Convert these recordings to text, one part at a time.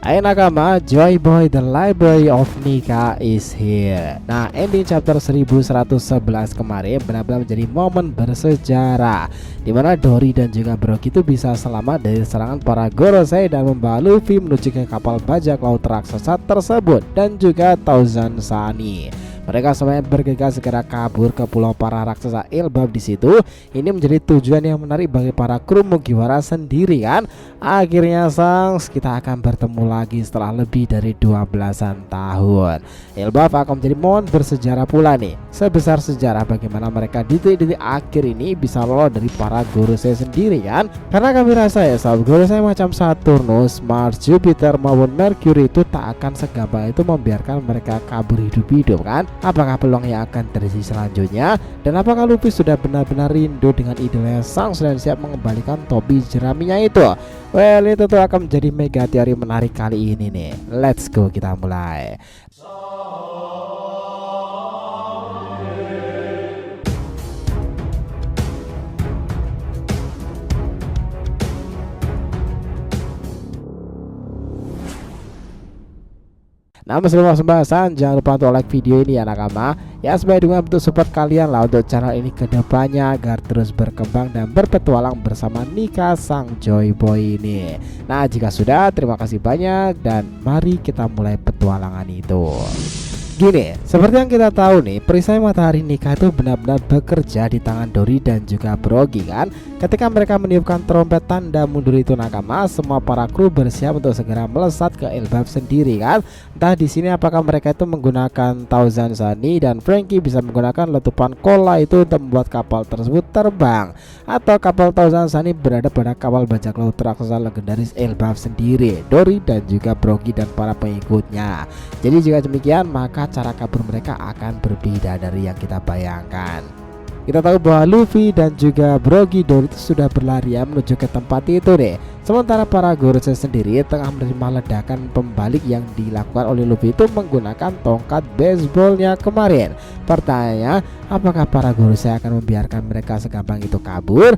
Hai nakama, Joy Boy The Library of Nika is here. Nah, ending chapter 1111 kemarin benar-benar menjadi momen bersejarah dimana Dory dan juga Brogy itu bisa selamat dari serangan para Gorosei dan membawa Luffy menuju ke kapal bajak laut raksasa tersebut dan juga Thousand Sunny. Mereka semuanya bergegas segera kabur ke pulau para raksasa Elbaf di situ. Ini menjadi tujuan yang menarik bagi para kru Mugiwara sendiri kan. Akhirnya Sangs, kita akan bertemu lagi setelah lebih dari 12-an tahun. Elbaf akan menjadi momen bersejarah pula nih. Sebesar sejarah bagaimana mereka di titik akhir ini bisa lolos dari para Gorosei sendiri kan. Karena kami rasa ya sahabat, Gorosei macam Saturnus, Mars, Jupiter maupun Mercury itu tak akan segampang itu membiarkan mereka kabur hidup-hidup kan. Apakah peluang yang akan terjadi selanjutnya? Dan apakah Luffy sudah benar-benar rindu dengan idolanya Sangs dan siap mengembalikan topi jeraminya itu? Well, itu tuh akan menjadi mega teori menarik kali ini nih. Let's go, kita mulai. Nah, sebelum masuk pembahasan, jangan lupa untuk like video ini ya nakama. Ya, sebagai dukungan bentuk support kalian lah untuk channel ini ke depannya agar terus berkembang dan berpetualang bersama Nika sang Joy Boy ini. Nah, jika sudah, terima kasih banyak dan mari kita mulai petualangan itu. Gini, seperti yang kita tahu nih, perisai matahari Nika itu benar-benar bekerja di tangan Dory dan juga Brogy kan. Ketika mereka meniupkan trompet tanda mundur itu nakama, semua para kru bersiap untuk segera melesat ke Elbaf sendiri kan. Entah di sini apakah mereka itu menggunakan Thousand Sunny dan Franky bisa menggunakan letupan cola itu untuk membuat kapal tersebut terbang, atau kapal Thousand Sunny berada pada kapal bajak laut raksasa legendaris Elbaf sendiri, Dory dan juga Brogy dan para pengikutnya. Jadi jika demikian maka cara kabur mereka akan berbeda dari yang kita bayangkan. Kita tahu bahwa Luffy dan juga Brogy Dory itu sudah berlarian menuju ke tempat itu deh. Sementara para Gorosei sendiri tengah menerima ledakan pembalik yang dilakukan oleh Luffy itu menggunakan tongkat baseballnya kemarin. Pertanyaannya, apakah para Gorosei akan membiarkan mereka segampang itu kabur?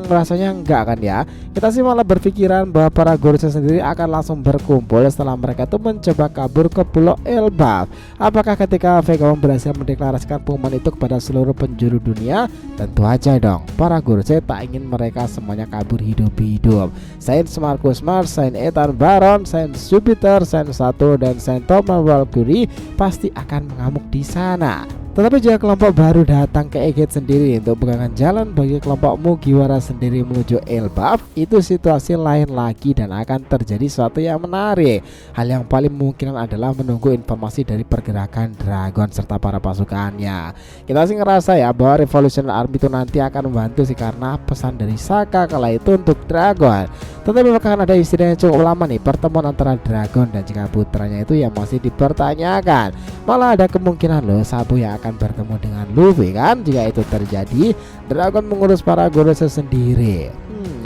Rasanya enggak kan ya. Kita sih malah berpikiran bahwa para Gorosei sendiri akan langsung berkumpul setelah mereka itu mencoba kabur ke pulau Elbaf. Apakah ketika Vegapunk berhasil mendeklarasikan pengumuman itu kepada seluruh penjuru dunia? Tentu aja dong, para Gorosei tak ingin mereka semuanya kabur hidup-hidup. Saint Marcus Mars, Saint Ethan Baron, Saint Jupiter, Saint Saturn dan Saint Thomas Valkyrie pasti akan mengamuk di sana. Tetapi jika kelompok baru datang ke Egghead sendiri untuk bukakan jalan bagi kelompok Mugiwara sendiri menuju Elbaf, itu situasi lain lagi dan akan terjadi sesuatu yang menarik. Hal yang paling mungkin adalah menunggu informasi dari pergerakan Dragon serta para pasukannya. Kita sih ngerasa ya bahwa Revolutionary Army itu nanti akan membantu sih karena pesan dari Saka kala itu untuk Dragon. Tetapi akan ada istilah yang cukup lama nih, pertemuan antara Dragon dan juga putranya itu yang masih dipertanyakan. Malah ada kemungkinan loh Sabo yang akan bertemu dengan Luffy kan. Jika itu terjadi, Dragon mengurus para Gorosei sendiri.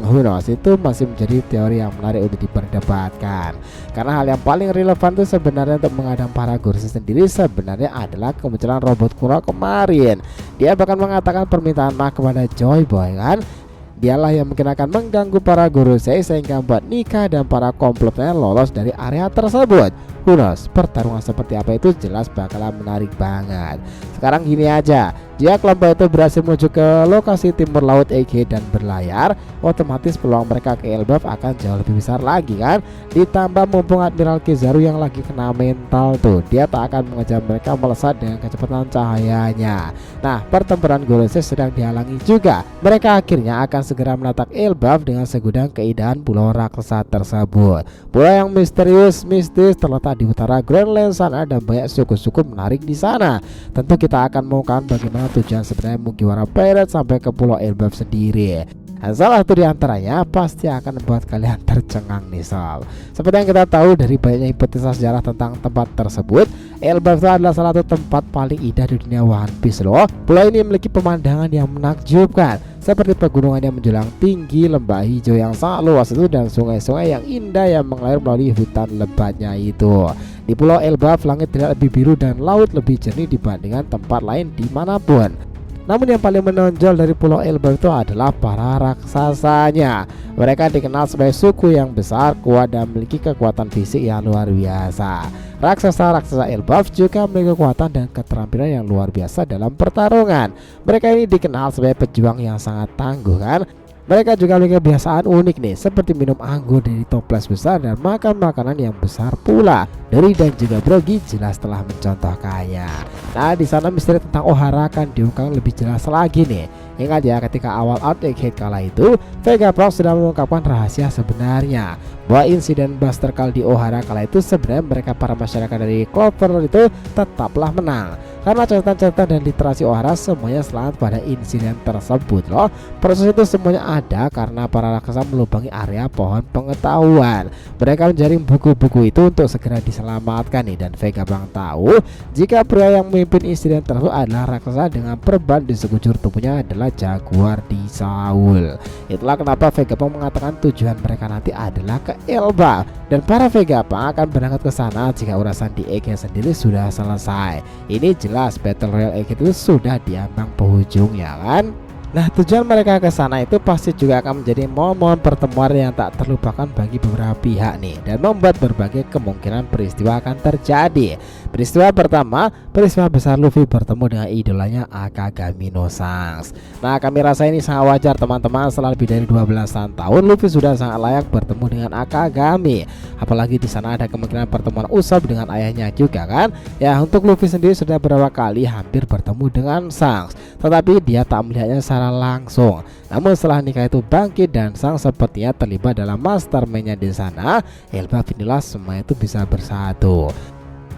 Who knows, itu masih menjadi teori yang menarik untuk diperdebatkan. Karena hal yang paling relevan itu sebenarnya untuk mengadang para Gorosei sendiri sebenarnya adalah kemunculan robot kuno kemarin. Dia bahkan mengatakan permintaan maaf kepada Joy Boy kan. Dialah yang mungkin akan mengganggu para Gorosei sehingga membuat Nika dan para komplotnya lolos dari area tersebut. Who knows, pertarungan seperti apa itu jelas bakalan menarik banget. Sekarang gini aja, jika kelompok itu berhasil menuju ke lokasi timur laut Egghead dan berlayar, otomatis peluang mereka ke Elbaf akan jauh lebih besar lagi kan. Ditambah mumpung Admiral Kizaru yang lagi kena mental tuh, dia tak akan mengejar mereka melesat dengan kecepatan cahayanya. Nah, pertempuran Gorosei sedang dihalangi juga. Mereka akhirnya akan segera menatap Elbaf dengan segudang keindahan pulau raksasa tersebut. Pulau yang misterius, mistis terletak di utara Greenland sana dan banyak suku-suku menarik di sana. Tentu kita akan mengungkapkan bagaimana tujuan sebenarnya Mugiwara Pirate sampai ke pulau Elbaf sendiri. Dan salah satu di antaranya pasti akan membuat kalian tercengang nih sob. Seperti yang kita tahu dari banyaknya hipotesa sejarah tentang tempat tersebut, Elbaf adalah salah satu tempat paling indah di dunia One Piece loh. Pulau ini memiliki pemandangan yang menakjubkan, seperti pegunungan yang menjulang tinggi, lembah hijau yang sangat luas itu, dan sungai-sungai yang indah yang mengalir melalui hutan lebatnya itu. Di pulau Elbaf, langit tidak lebih biru dan laut lebih jernih dibandingkan tempat lain dimanapun. Namun yang paling menonjol dari Pulau Elbaf itu adalah para raksasanya. Mereka dikenal sebagai suku yang besar, kuat, dan memiliki kekuatan fisik yang luar biasa. Raksasa-raksasa Elbaf juga memiliki kekuatan dan keterampilan yang luar biasa dalam pertarungan. Mereka ini dikenal sebagai pejuang yang sangat tangguh kan. Mereka juga memiliki kebiasaan unik nih, seperti minum anggur dari toples besar dan makan makanan yang besar pula. Dori dan juga Brogy jelas telah mencontohkannya. Nah, di sana misteri tentang Ohara akan diungkapkan lebih jelas lagi nih. Ingat ya, ketika awal Out Egghead kala itu, Vegapunk sudah mengungkapkan rahasia sebenarnya bahwa insiden Buster Call di Ohara kala itu sebenarnya mereka para masyarakat dari Clover itu tetaplah menang. Karena catatan-catatan dan literasi Ohara semuanya selamat pada insiden tersebut loh. Proses itu semuanya ada karena para raksasa melubangi area pohon pengetahuan. Mereka menjaring buku-buku itu untuk segera diselamatkan nih. Dan Vegapunk tahu jika pria yang memimpin insiden tersebut adalah raksasa dengan perban di sekujur tubuhnya adalah jaguar di Saul. Itulah kenapa Vegapunk mengatakan tujuan mereka nanti adalah ke Elbaf. Dan para Vegapunk akan berangkat ke sana jika urusan di Egghead sendiri sudah selesai. Ini jelas Battle Royale Egghead itu sudah diambang penghujungnya kan. Nah, tujuan mereka ke sana itu pasti juga akan menjadi momen pertemuan yang tak terlupakan bagi beberapa pihak nih, dan membuat berbagai kemungkinan peristiwa akan terjadi. Peristiwa pertama, peristiwa besar Luffy bertemu dengan idolanya Akagami no Shanks. Nah, kami rasa ini sangat wajar teman-teman, setelah lebih dari 12 tahun Luffy sudah sangat layak bertemu dengan Akagami. Apalagi di sana ada kemungkinan pertemuan Usopp dengan ayahnya juga kan. Ya, untuk Luffy sendiri sudah beberapa kali hampir bertemu dengan Shanks, tetapi dia tak melihatnya secara langsung. Namun setelah nikah itu bangkit dan Shanks sepertinya terlibat dalam mastermind-nya di sana, Elbaf inilah semua itu bisa bersatu.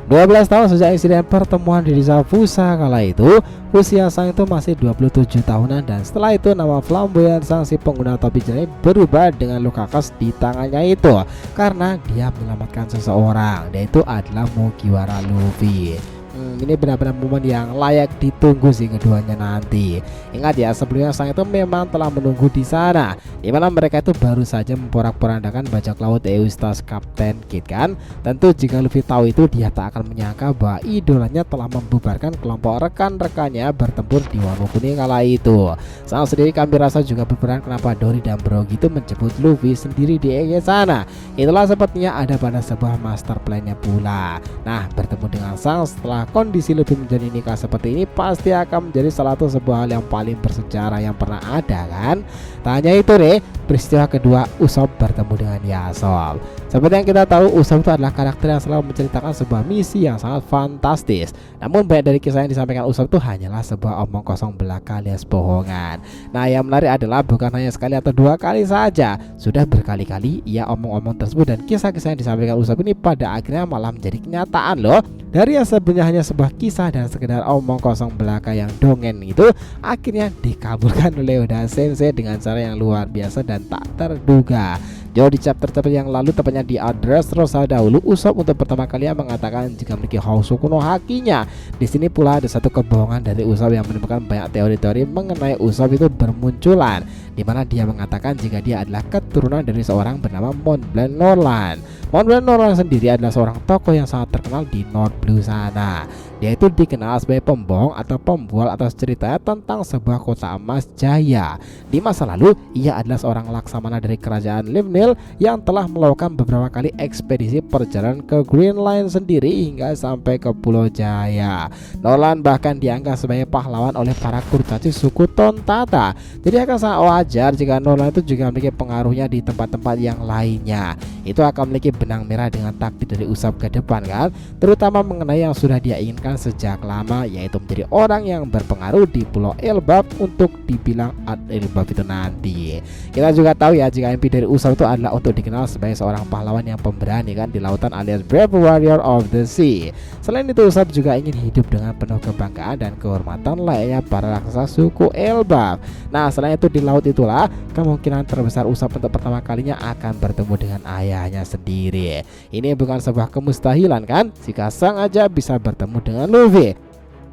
12 tahun sejak insiden pertemuan di desa Fusa kala itu, usia Shanks itu masih 27 tahunan, dan setelah itu nama flamboyan Shanks si pengguna topi jernih berubah dengan luka khas di tangannya itu karena dia menyelamatkan seseorang, yaitu adalah Mugiwara Luffy. Ini benar-benar momen yang layak ditunggu sih keduanya nanti. Ingat ya, sebelumnya Shanks itu memang telah menunggu di sana, dimana mereka itu baru saja memporak-porandakan bajak laut Eustace Captain Kid kan. Tentu jika Luffy tahu itu, dia tak akan menyangka bahwa idolanya telah membubarkan kelompok rekan-rekannya bertempur di Wano Kuning kala itu. Shanks sendiri kami rasa juga berperan kenapa Dory dan Brogy itu menjemput Luffy sendiri di Egghead sana. Itulah sepertinya ada pada sebuah master plan-nya pula. Nah, bertemu dengan Shanks setelah kondisi Luffy menjadi nikah seperti ini pasti akan menjadi salah satu sebuah hal yang paling bersejarah yang pernah ada kan. Tak hanya itu nih, peristiwa kedua Usopp bertemu dengan Yasop. Seperti yang kita tahu, Usopp itu adalah karakter yang selalu menceritakan sebuah misi yang sangat fantastis. Namun banyak dari kisah yang disampaikan Usopp itu hanyalah sebuah omong kosong belaka alias bohongan. Nah, yang menarik adalah bukan hanya sekali atau dua kali saja, sudah berkali-kali ia omong-omong tersebut, dan kisah-kisah yang disampaikan Usopp ini pada akhirnya malah menjadi kenyataan loh. Dari yang sebelumnya hanya sebuah kisah dan sekedar omong kosong belaka yang dongeng itu, akhirnya dikabulkan oleh Oda Sensei dengan cara yang luar biasa dan tak terduga. Jauh di chapter yang lalu, tepatnya di Address Rosa dahulu, Usopp untuk pertama kalinya mengatakan jika memiliki Houshoku no Hakinya. Di sini pula ada satu kebohongan dari Usopp yang menemukan banyak teori-teori mengenai Usopp itu bermunculan, di mana dia mengatakan jika dia adalah keturunan dari seorang bernama Montblanc Norland. Montblanc Norland sendiri adalah seorang tokoh yang sangat terkenal di North Blue sana. Dia itu dikenal sebagai pembohong atau pembual atas ceritanya tentang sebuah kota emas jaya. Di masa lalu, ia adalah seorang laksamana dari kerajaan Livnil yang telah melakukan beberapa kali ekspedisi perjalanan ke Green Line sendiri hingga sampai ke Pulau Jaya. Norland bahkan dianggap sebagai pahlawan oleh para kurcaci suku Tontata. Jadi akan sangat wajar jika Norland itu juga memiliki pengaruhnya di tempat-tempat yang lainnya. Itu akan memiliki benang merah dengan taktik dari Usopp ke depan kan, terutama mengenai yang sudah dia inginkan sejak lama, yaitu menjadi orang yang berpengaruh di Pulau Elbaf untuk dibilang Ad Elbaf itu nanti. Kita juga tahu ya jika mimpi dari Usopp itu adalah untuk dikenal sebagai seorang pahlawan yang pemberani kan di lautan alias Brave Warrior of the Sea. Selain itu, Usopp juga ingin hidup dengan penuh kebanggaan dan kehormatan layaknya para raksasa suku Elbaf. Nah, selain itu di laut itulah kemungkinan terbesar Usopp untuk pertama kalinya akan bertemu dengan ayahnya sendiri. Ini bukan sebuah kemustahilan kan jika sang aja bisa bertemu dengan Luffy.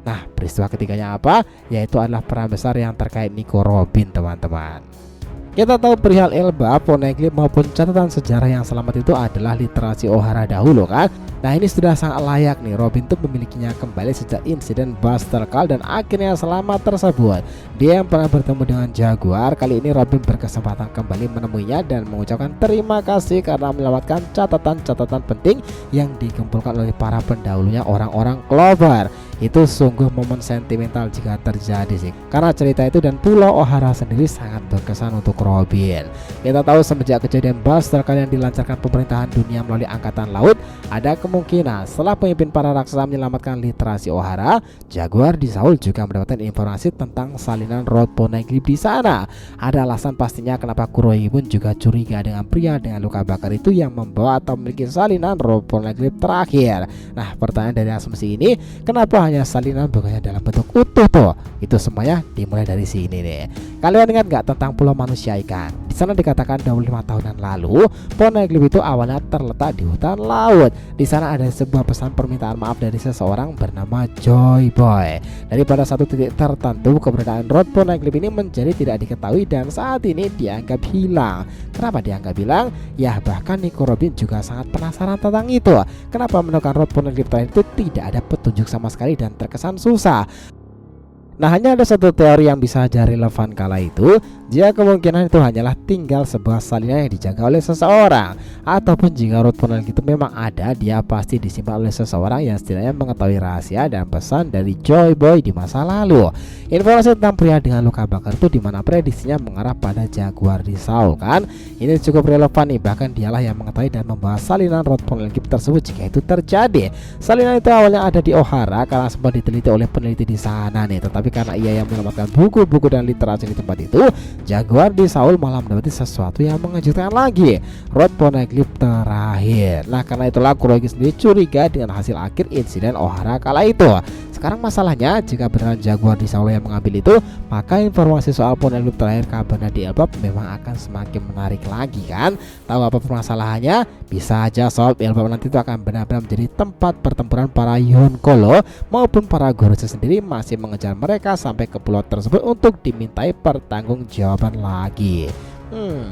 Nah, peristiwa ketiganya apa? Yaitu adalah peran besar yang terkait Nico Robin teman-teman. Kita tahu perihal Elbaf, Poneglyph maupun catatan sejarah yang selamat itu adalah literasi Ohara dahulu kan. Nah ini sudah sangat layak nih Robin tuh memilikinya kembali sejak insiden Buster Call dan akhirnya selamat tersebut. Dia yang pernah bertemu dengan Jaguar, kali ini Robin berkesempatan kembali menemuinya dan mengucapkan terima kasih karena melewatkan catatan-catatan penting yang dikumpulkan oleh para pendahulunya orang-orang Clover. Itu sungguh momen sentimental jika terjadi sih, karena cerita itu dan Pulau O'Hara sendiri sangat berkesan untuk Robin. Kita tahu semenjak kejadian Buster Call yang dilancarkan pemerintahan dunia melalui angkatan laut, ada kemungkinan setelah pemimpin para raksasa menyelamatkan literasi O'Hara, Jaguar di Saul juga mendapatkan informasi tentang salinan Road Poneglyph di sana. Ada alasan pastinya kenapa Kurohyang pun juga curiga dengan pria dengan luka bakar itu yang membawa atau memiliki salinan Road Poneglyph terakhir. Nah, pertanyaan dari asumsi ini, kenapa hanya salinan bukannya dalam bentuk utuh tuh? Itu semuanya dimulai dari sini nih. Kalian ingat nggak tentang Pulau Manusia Ikan? Di sana dikatakan 25 tahunan lalu, Poneglyph itu awalnya terletak di hutan laut. Di sana ada sebuah pesan permintaan maaf dari seseorang bernama Joy Boy. Daripada satu titik tertentu, keberadaan Road Poneglyph ini menjadi tidak diketahui dan saat ini dianggap hilang. Kenapa dianggap hilang? Ya bahkan Nico Robin juga sangat penasaran tentang itu. Kenapa menemukan Road Poneglyph terakhir itu tidak ada petunjuk sama sekali dan terkesan susah. Nah hanya ada satu teori yang bisa aja relevan kala itu, jika kemungkinan itu hanyalah tinggal sebuah salinan yang dijaga oleh seseorang, ataupun jika Road Poneglyph itu memang ada, dia pasti disimpan oleh seseorang yang setidaknya mengetahui rahasia dan pesan dari Joy Boy di masa lalu. Informasi tentang pria dengan luka bakar itu dimana prediksinya mengarah pada Jaguar di Saul kan? Ini cukup relevan nih, bahkan dialah yang mengetahui dan membawa salinan Road Poneglyph tersebut jika itu terjadi. Salinan itu awalnya ada di O'Hara karena sempat diteliti oleh peneliti di sana nih, tetapi karena ia yang menyelamatkan buku-buku dan literasi di tempat itu, Jaguar di Saul malah mendapati sesuatu yang mengejutkan lagi, Road Poneglyph terakhir. Nah karena itulah Kurohyang sendiri curiga dengan hasil akhir insiden O'Hara kala itu. Sekarang masalahnya, jika beneran Jaguar di Saul yang mengambil itu, maka informasi soal Poneglyph terakhir kabarnya di Elbap memang akan semakin menarik lagi kan? Tahu apa permasalahannya? Bisa aja sob, Elbap nanti itu akan benar-benar menjadi tempat pertempuran para Yonko maupun para Gorosei sendiri masih mengejar mereka sampai ke pulau tersebut untuk dimintai pertanggungjawaban lagi.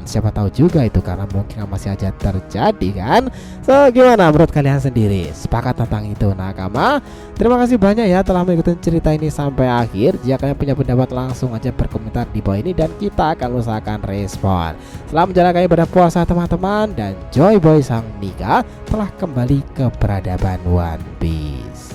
Siapa tahu juga itu, karena mungkin masih aja terjadi kan. So gimana menurut kalian sendiri? Sepakat tentang itu nakama? Terima kasih banyak ya telah mengikuti cerita ini sampai akhir. Jika kalian punya pendapat langsung aja berkomentar di bawah ini dan kita akan usahakan respon. Selamat menjalankan ibadah puasa teman-teman, dan Joy Boy Sang Nika telah kembali ke peradaban One Piece.